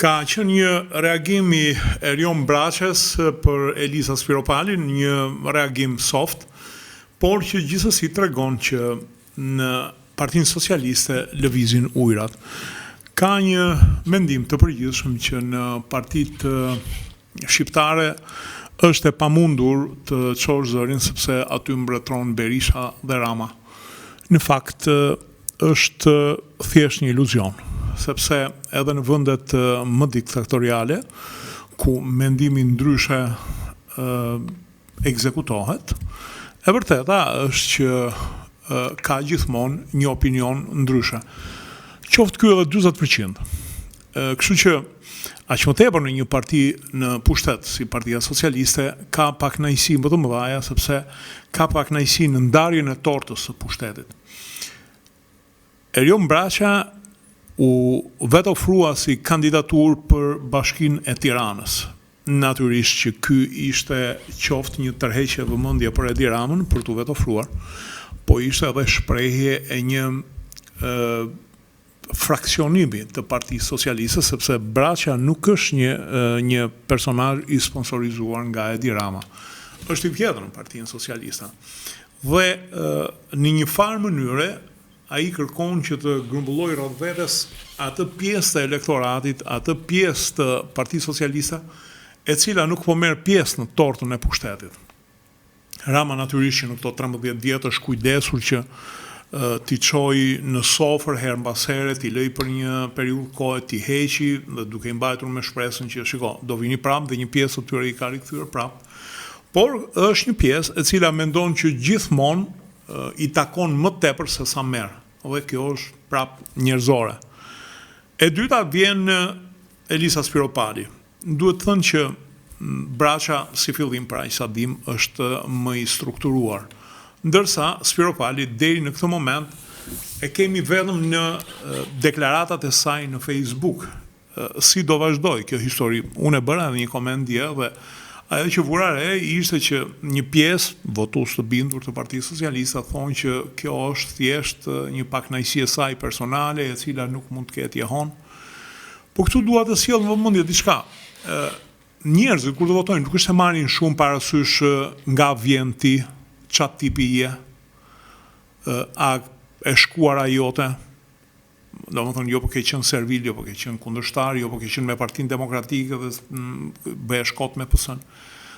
Ka qenë një reagim i Erion Braçës për Elisa Spiropalin, një reagim soft, por që gjithsesi tregon që në Partinë Socialiste lëvizin ujrat. Ka një mendim të përgjithshëm që në partitë shqiptare është e pamundur të çosh zërin sepse aty mbretëron Berisha dhe Rama. Në fakt është thjesht një iluzion, sepse edhe në vendet më diktatoriale, ku mendimi ndryshe ekzekutohet, e vërteta është që ka gjithmonë një opinion ndryshe. Qoftë ky edhe 40%. Kështu që aq më tepër në një parti në pushtet si Partia Socialiste ka pakënaqësi më të mëdha sepse ka pakënaqësi në ndarjen e tortës së pushtetit. Erion Braça u vetë ofrua si kandidatur për Bashkinë e Tiranës. Natyrisht që ky ishte qoftë një tërheqje vëmendje për Edi Ramën për t'u vetë ofruar, po ishte edhe shprehje e një fraksionimi të Partisë Socialiste, sepse Braça nuk është një personazh i sponsorizuar nga Edi Rama. Është i vjetër në Partinë Socialiste. Dhe në një farë mënyre ai kërkon që të grumbullojë rreth vetes atë pjesë të elektoratit, atë pjesë të Partisë Socialiste, e cila nuk po merr pjesë në tortën e pushtetit. Rama natyrisht që në këto 13 vjet është kujdesur që t'i çoj në sofër her mbas here, t'i lej për një periudhë kohe, t'i heqi dhe duke i mbajtur me shpresën që shiko, do vini prapë dhe një pjesë të tyre i ka rikthyer prapë. Por është një pjesë e cila mendon që gjithmonë i takon më tepër se sa merr. Dhe kjo është prapë njerëzore. E dyta vjen Elisa Spiropali. Duhet thënë që Braça si fillim pra sa dim është më i strukturuar. Ndërsa Spiropali deri në këtë moment e kemi vetëm në deklaratat e saj në Facebook. Si do vazhdoj kjo histori? Unë e bëra edhe një koment dje dhe ajo që vura re ishte që një pjesë votues të bindur të Partisë Socialiste thonë që kjo është thjesht një pakënaqësi e saj personale e cila nuk mund të ketë jehon. Po këtu dua të sjell në vëmendje diçka. Njerëzit kur të votojnë nuk është se marrin shumë parasysh nga vjen ti, çat tipi je, a e shkuara jote, domethënë jo po ke qenë servil, jo po ke qenë kundërshtar, jo po ke qenë me Partinë Demokratike dhe bëhe shkot me PS-n.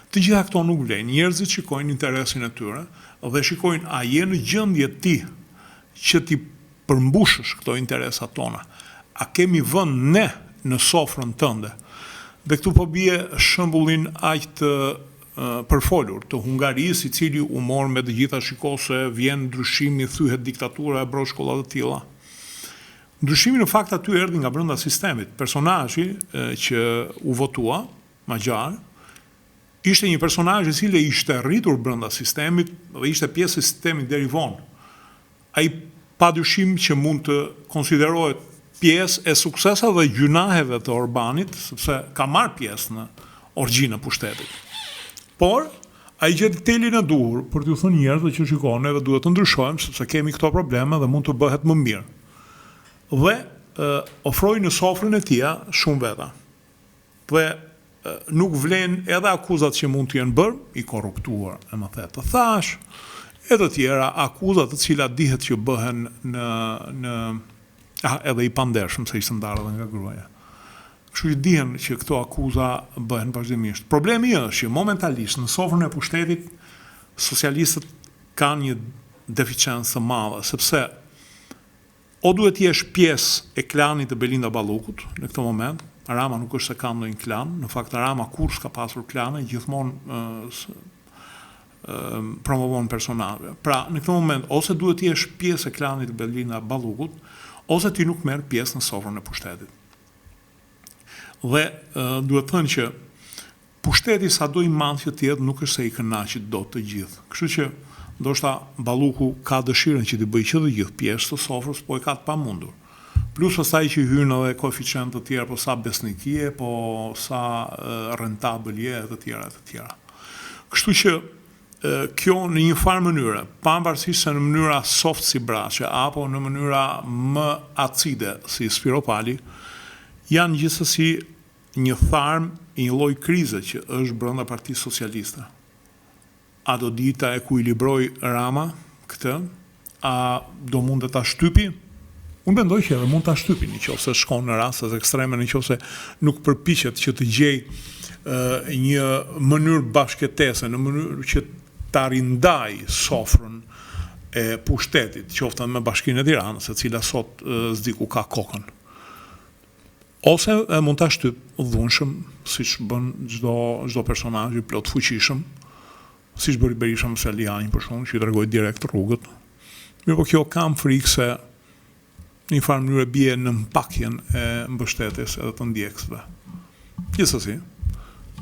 Të gjitha këto nuk vlen. Njerëzit shikojnë interesin e tyre dhe shikojnë a je në gjendje ti që ti përmbushësh këto interesat tona. A kemi vënd ne në sofrën tënde? Dhe këtu po bie shembullin aq të përfolur të Hungarisë, i cili u mor me të gjitha shikose, vjen ndryshimi, thyhet diktatura e broshkolla të tilla. Ndryshimi në fakt aty erdhi nga brenda sistemit. Personazhi që u votua, Magjar, ishte një personazh i cili ishte rritur brenda sistemit dhe ishte pjesë e sistemit deri vonë. Ai padyshim që mund të konsiderohet pjesë e suksesave dhe gjunaheve të Orbanit, sepse ka marrë pjesë në orgjinë e pushtetit. Por, a i gjeti telin e duhur për t'ju thënë njerëzve që shikone dhe duhet të ndryshojmë sepse kemi këto probleme dhe mund të bëhet më mirë. Dhe ofroj në sofrën e tia shumë veta. Dhe nuk vlen edhe akuzat që mund të jenë bërë, i korruptuar, e më the të thash, e të tjera akuzat të cilat dihet që bëhen edhe i pandershëm se ishte ndarë edhe nga gruaja. Kështu që dihen që këto akuza bëhen vazhdimisht. Problemi është që momentalisht në sofrën e pushtetit socialistët kanë një deficiencë të madhe, sepse o duhet jesh pjesë e klanit të Belinda Ballukut në këtë moment. Rama nuk është se ka ndonjë klan, në fakt Rama kur s'ka pasur klane, gjithmonë promovon personazhe. Pra, në këtë moment ose duhet jesh pjesë e klanit të Belinda Ballukut, ose ti nuk merr pjesë në sofrën e pushtetit. Dhe duhet thënë që pushteti sa do i madh që tjetë nuk është se i kënaqit dot të gjithë. Kështu që ndoshta Balluku ka dëshirën që t'i bëjë që të gjithë pjesë të sofrës, po e ka të pamundur. Plus pastaj që hynë edhe koeficient të tjerë, po sa besnikije, po sa rentabël je e të tjera. Kështu që kjo në një farë mënyre, pavarësisht se në mënyra soft si Braça apo në mënyra më acide si Spiropali, janë gjithsesi një tharm, një lloj krize që është brenda Partisë Socialiste. A do di ta ekuilibroj Rama këtë? A do mund të ta shtypi? Unë mendoj që edhe mund ta shtypi nëse shkon në raste ekstreme, nëse nuk përpiqet që të gjej një mënyrë bashkëtese, në mënyrë që ta rindaj sofrën e pushtetit, qoftë me Bashkinë e Tiranës, e cila sot s'diku ka kokën. Ose mund ta shtyp dhunshëm, siç bën çdo personazh i plot fuqishëm, siç bëri Berisha me Saliani për shkakun, që i tregoi direkt rrugët. Mirë, po kjo kam frikë se në një farë mënyrë bie në mpakjen e mbështetjes edhe të ndjekësve. Gjithsesi,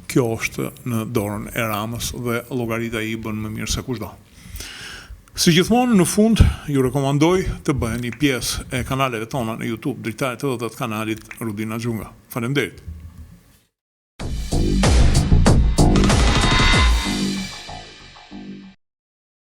kjo është në dorën e Ramës dhe llogarit ai bën më mirë se kushdo. Si gjithmonë, në fund, ju rekomandoj të bëheni pjesë e kanaleve tona në YouTube, drejtarit edhe të kanalit Rudina Xhunga. Faleminderit.